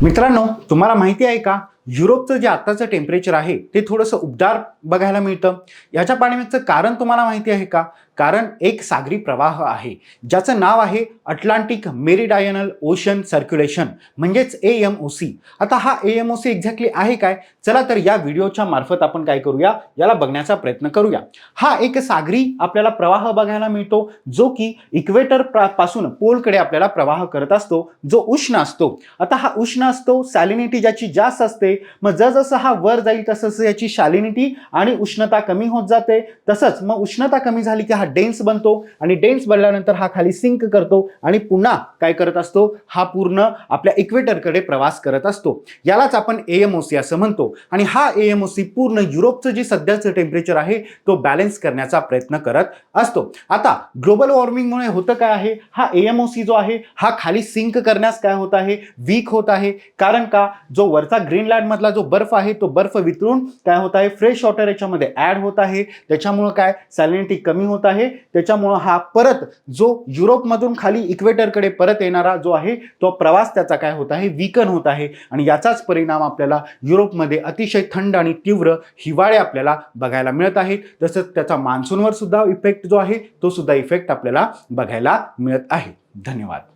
मित्रांनो, तुम्हाला माहिती आहे का, युरोपचं जे आत्ताचं टेम्परेचर आहे ते थोडंसं उबदार बघायला मिळतं. याच्या पाठीमागचं कारण तुम्हाला माहिती आहे का? कारण एक सागरी प्रवाह आहे ज्याचं नाव आहे अटलांटिक मेरीडायनल ओशन सर्क्युलेशन, म्हणजेच AMOC. आता हा AMOC एक्झॅक्टली आहे काय? चला तर या व्हिडिओच्या मार्फत आपण काय करूया, याला बघण्याचा प्रयत्न करूया. हा एक सागरी आपल्याला प्रवाह बघायला मिळतो जो की इक्वेटर पासून पोलकडे आपल्याला प्रवाह करत असतो, जो उष्ण असतो. आता हा उष्ण असतो, सॅलिनिटी ज्याची जास्त असते. मग जसं हा वर जाईल तसं याची सॅलिनिटी आणि उष्णता कमी होत जाते. तसंच मग उष्णता कमी झाली की हा डेन्स बनतो आणि डेन्स बनल्यानंतर हा खाली सिंक करतो आणि पुन्हा काय करत असतो, हा पूर्ण आपल्या इक्वेटरकडे प्रवास करत असतो. यालाच आपण AMOC असं म्हणतो. आणि हा AMOC पूर्ण युरोपचं जे सध्याचं टेम्परेचर आहे तो बॅलन्स करण्याचा प्रयत्न करत असतो. आता ग्लोबल वॉर्मिंगमुळे होतं काय आहे, हा AMOC जो आहे हा खाली सिंक करण्यास काय होत आहे, वीक होत आहे. कारण का, जो वरचा ग्रीनलँड मधला जो बर्फ आहे तो बर्फ वितळून काय होत आहे, फ्रेश वॉटर याच्यामध्ये ऍड होत आहे. त्याच्यामुळे काय, सॅलिनिटी कमी होत आहे. त्याच्यामुळे हा परत जो युरोपमधून खाली इक्वेटरकडे परत येणारा जो आहे तो प्रवास त्याचा काय होत आहे, वीकन होत आहे. आणि याचाच परिणाम आपल्याला युरोपमध्ये अतिशय थंड आणि तीव्र हिवाळे आपल्याला बघायला मिळत आहेत. तसंच त्याचा मान्सूनवर सुद्धा इफेक्ट जो आहे तो सुद्धा इफेक्ट आपल्याला बघायला मिळत आहे. धन्यवाद.